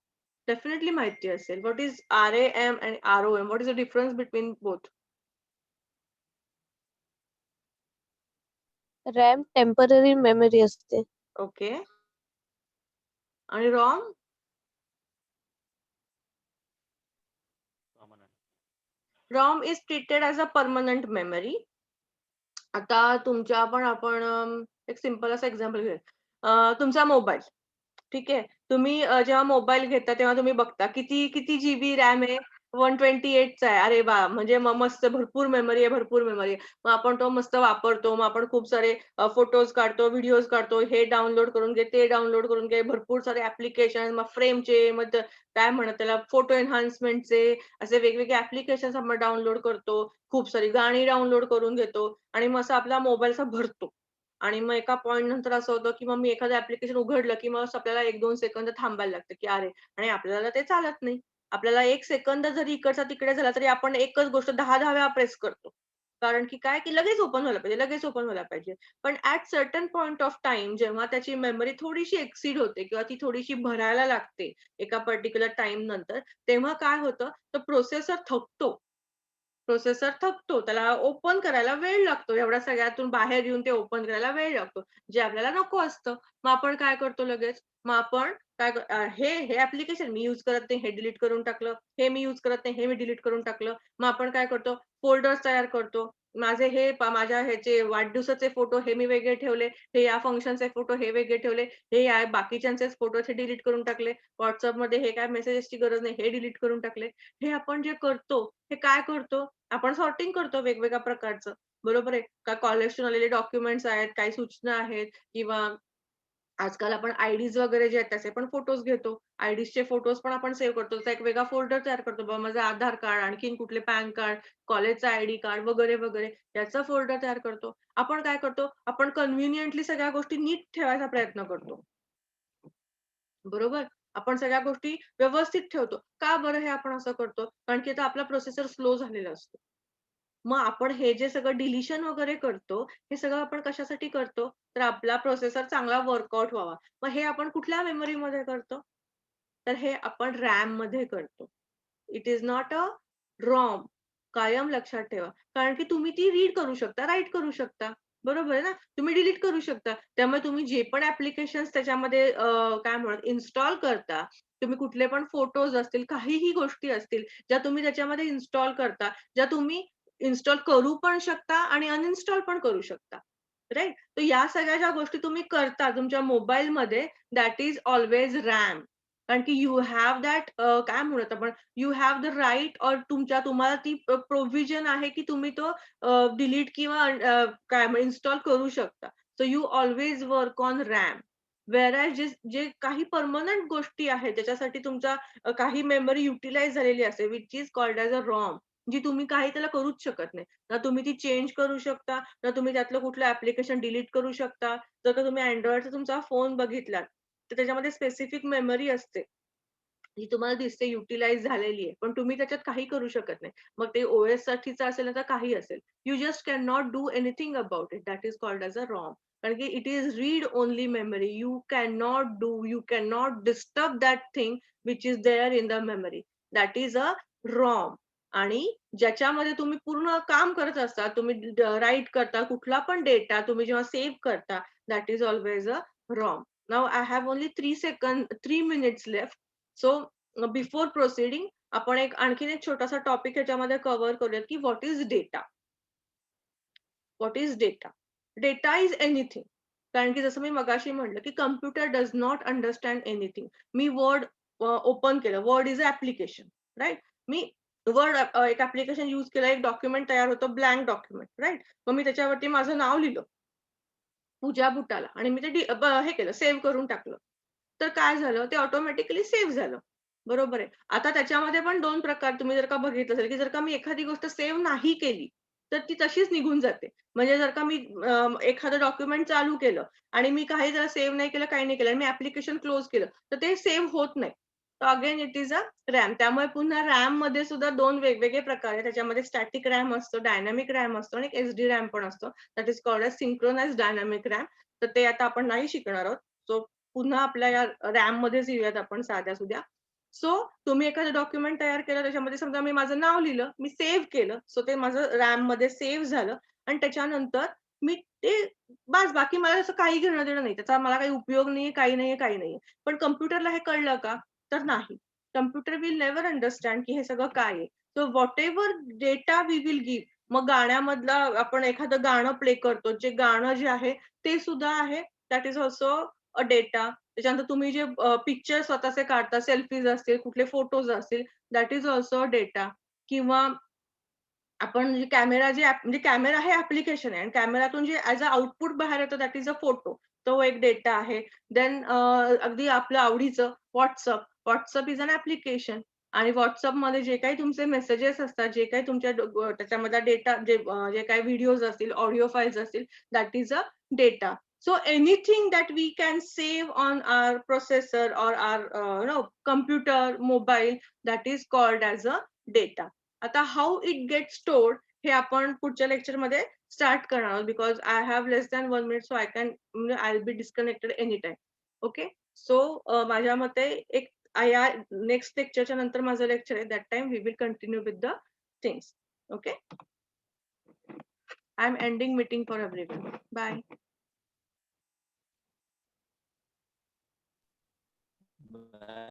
Definitely माहिती असेल. What is RAM and ROM? What is the difference between both? RAM temporary memory असते. Okay. आणि ROM? Permanent. ROM is treated as a permanent memory. आता आपण एक सिंपल असा एक्झाम्पल घेऊया. तुमचा मोबाईल, ठीक आहे. तुम्ही जेव्हा मोबाईल घेता तेव्हा तुम्ही बघता किती किती जीबी रॅम आहे? 128 चा आहे. अरे वाह! म्हणजे मस्त भरपूर मेमरी आहे, भरपूर मेमरी आहे. मग आपण तो मस्त वापरतो. मग आपण खूप सारे फोटोज काढतो, व्हिडिओज काढतो. हे डाउनलोड करून घे, ते डाउनलोड करून घे. भरपूर सारे ॲप्लिकेशन, मग फ्रेमचे, मग काय म्हणतात त्याला फोटो एन्हान्समेंटचे असे वेगवेगळे ॲप्लिकेशन्स आपण डाउनलोड करतो. खूप सारी गाणी डाउनलोड करून घेतो आणि मग असा आपला मोबाईल असा भरतो. आणि मग एका पॉइंट नंतर असं होतं, की मग मी एखादं ॲप्लिकेशन उघडलं, की मग आपल्याला 1-2 सेकंद थांबायला लागतं, की अरे आणि आपल्याला ते चालत नाही. आपल्याला 1 सेकंद जरी इकडचा तिकडे झाला, तरी आपण एकच गोष्ट 10-10 वेळा प्रेस करतो. कारण की काय, की लगेच ओपन व्हायला पाहिजे, लगेच ओपन व्हायला पाहिजे. पण at certain point of time जेव्हा त्याची मेमरी थोडीशी एक्सीड होते किंवा ती थोडीशी भरायला लागते एका पर्टिक्युलर टाईम नंतर, तेव्हा काय होतं, तर प्रोसेसर थकतो. प्रोसेसर थकतो. त्याला ओपन करायला वेळ लागतो. एवढ्या सगळ्यातून बाहेर येऊन ते ओपन करायला वेळ लागतो. जे आपल्याला नको असतं. मग आपण काय करतो लगेच? मग आपण हे ॲप्लिकेशन मी यूज करत नाही, हे डिलीट करून टाकलं. हे मी यूज करत नाही, हे मी डिलीट करून टाकलं. मग आपण काय करतो? फोल्डर्स तयार करतो. माझ्या ह्याचे वाढदिवसाचे फोटो हे मी वेगळे ठेवले. हे या फंक्शनचे फोटो हे वेगळे ठेवले. हे या बाकीच्यांचेच फोटो हे डिलीट करून टाकले. WhatsAppमध्ये हे काय मेसेजेसची गरज नाही, हे डिलीट करून टाकले. हे आपण जे करतो, हे काय करतो? आपण सॉर्टिंग करतो वेगवेगळ्या प्रकारचं. बरोबर आहे. का कॉलेजतून आलेले डॉक्युमेंट्स आहेत, काही सूचना आहेत किंवा आजकाल आपण आयडीज वगैरे जे आहेत त्याचे पण फोटोज घेतो. आयडीजचे फोटोज पण आपण सेव्ह करतो. त्याचा एक वेगळा फोल्डर तयार करतो. बाबा माझं आधार कार्ड, आणखीन कुठले पॅन कार्ड, कॉलेजचा आयडी कार्ड वगैरे, वगैरे याचा फोल्डर तयार करतो. आपण काय करतो? आपण कन्व्हिनियंटली सगळ्या गोष्टी नीट ठेवायचा प्रयत्न करतो. बरोबर? आपण सगळ्या गोष्टी व्यवस्थित ठेवतो. का बरं हे आपण असं करतो? कारण की आता आपला प्रोसेसर स्लो झालेला असतो. मग आपण हे जे सगळं डिलिशन वगैरे करतो, हे सगळं आपण कशासाठी करतो? तर आपला प्रोसेसर चांगला वर्कआउट व्हावा. मग हे आपण कुठल्या मेमरीमध्ये करतो? तर हे आपण रॅममध्ये करतो. It is not a ROM. कायम लक्षात ठेवा. कारण की तुम्ही ती रीड करू शकता, राईट करू शकता. बरोबर आहे ना? तुम्ही डिलीट करू शकता. त्यामुळे तुम्ही जे पण ॲप्लिकेशन्स त्याच्यामध्ये काय म्हणतात इन्स्टॉल करता, तुम्ही कुठले पण फोटोज असतील, काहीही गोष्टी असतील, ज्या तुम्ही त्याच्यामध्ये इन्स्टॉल करता, ज्या तुम्ही इन्स्टॉल करू पण शकता आणि अनइन्स्टॉल पण करू शकता. राइट? तर या सगळ्या ज्या गोष्टी तुम्ही करता तुमच्या मोबाईलमध्ये दॅट इज ऑल्वेज रॅम. कारण की यू हॅव दॅट काय म्हणूयात आपण you have the right or तुम्हाला ती प्रोव्हिजन आहे की तुम्ही तो डिलीट किंवा काय इन्स्टॉल करू शकता. So you always work on RAM. Where जे जे काही परमनंट गोष्टी आहेत ज्याच्यासाठी तुमचा काही मेमरी युटिलाइज झालेली असते which is called as a ROM. जी तुम्ही काही त्याला करूच शकत नाही. ना तुम्ही ती चेंज करू शकता, ना तुम्ही त्यातलं कुठलं ॲप्लिकेशन डिलीट करू शकता. जर का तुम्ही Androidचा तुमचा फोन बघितलात, तर त्याच्यामध्ये स्पेसिफिक मेमरी असते. जी तुम्हाला दिसते युटिलाइज झालेली आहे. पण तुम्ही त्याच्यात काही करू शकत नाही. मग ते OS साठीचं असेल तर काही असेल. You just can not do anything about it. That is called as a ROM. कारण की it is read only memory. You can not disturb that thing which is there in the memory. That is a ROM. आणि ज्याच्यामध्ये तुम्ही पूर्ण काम करत असता, तुम्ही राईट करता, कुठला पण डेटा तुम्ही जेव्हा सेव्ह करता, that is always a ROM. Now I have only 3 minutes left. So before proceeding आपण आणखीन एक छोटासा टॉपिक ह्याच्यामध्ये कव्हर करूयात की what is data. What is data? Data is anything. कारण की जसं मी मगाशी म्हटलं की computer does not understand anything. मी वर्ड ओपन केलं. Word is a application. Right? मी वर्ड एक ॲप्लिकेशन यूज केलं, एक डॉक्युमेंट तयार होतं, ब्लँक डॉक्युमेंट. राइट? मग मी त्याच्यावरती माझं नाव लिहिलं. पूजा बुटाला आणि मी ते हे केलं, सेव्ह करून टाकलं. तर काय झालं, ते ऑटोमॅटिकली सेव्ह झालं. बरोबर आहे. आता त्याच्यामध्ये पण 2 प्रकार तुम्ही जर का बघितलं असेल, की जर का मी एखादी गोष्ट सेव्ह नाही केली, तर ती तशीच निघून जाते. म्हणजे जर का मी एखादं डॉक्युमेंट चालू केलं आणि मी काही जरा सेव्ह नाही केलं, काही नाही केलं आणि मी ॲप्लिकेशन क्लोज केलं, तर ते सेव्ह होत नाही. तर again it is a RAM. त्यामुळे पुन्हा रॅममध्ये सुद्धा 2 वेगवेगळे प्रकार आहेत. त्याच्यामध्ये स्टॅटिक रॅम असतो, डायनॅमिक रॅम असतो आणि एसडी रॅम पण असतो. That is called as synchronised dynamic RAM. तर ते आता आपण नाही शिकणार आहोत. सो पुन्हा आपल्या या रॅममध्येच येऊयात आपण साध्या-सुध्या. सो तुम्ही एखादं डॉक्युमेंट तयार केलं त्याच्यामध्ये समजा मी माझं नाव लिहिलं, मी सेव्ह केलं. सो ते माझं रॅममध्ये सेव्ह झालं आणि त्याच्यानंतर मी ते बाकी मला असं काही घेणं-देणं नाही. त्याचा मला काही उपयोग नाहीये, काही नाहीये, काही नाहीये. पण कॉम्प्युटरला हे कळलं का? तर नाही. कॉम्प्युटर विल नेव्हर अंडरस्टँड की हे सगळं काय आहे. So whatever data we will give, मग गाण्यामधला आपण एखादं गाणं प्ले करतो, जे गाणं जे आहे ते सुद्धा आहे, that is also a data. त्याच्यानंतर तुम्ही जे पिक्चर स्वतःचे काढता, सेल्फीज असतील, कुठले फोटोज असतील, दॅट इज ऑल्सो डेटा. किंवा आपण जे कॅमेरा जे म्हणजे कॅमेरा हे ऍप्लिकेशन आहे आणि कॅमेरातून जे ऍज अ आउटपुट बाहेर येतो दॅट इज अ फोटो. तो एक डेटा आहे. देन अगदी आपल्या आवडीचं व्हॉट्सअप इज अन ऍप्लिकेशन. आणि व्हॉट्सअपमध्ये जे काही तुमचे मेसेजेस असतात, जे काही तुमच्या त्याच्यामधला डेटा, जे काही व्हिडिओज असतील, ऑडिओ फाईल्स असतील, that is a data. So anything that we can save on our processor or our computer, mobile, that is called as a data. आता हाऊ इट गेट स्टोर्ड हे आपण पुढच्या lecture मध्ये start करणार आहोत, because I have less than 1 minute, so I can I will be disconnected any time. Okay, so माझ्या मते एक या नेक्स्ट लेक्चरच्या नंतर माझं लेक्चर आहे, that time we will continue with the things. Okay, I am ending meeting for everyone. Bye. Bye.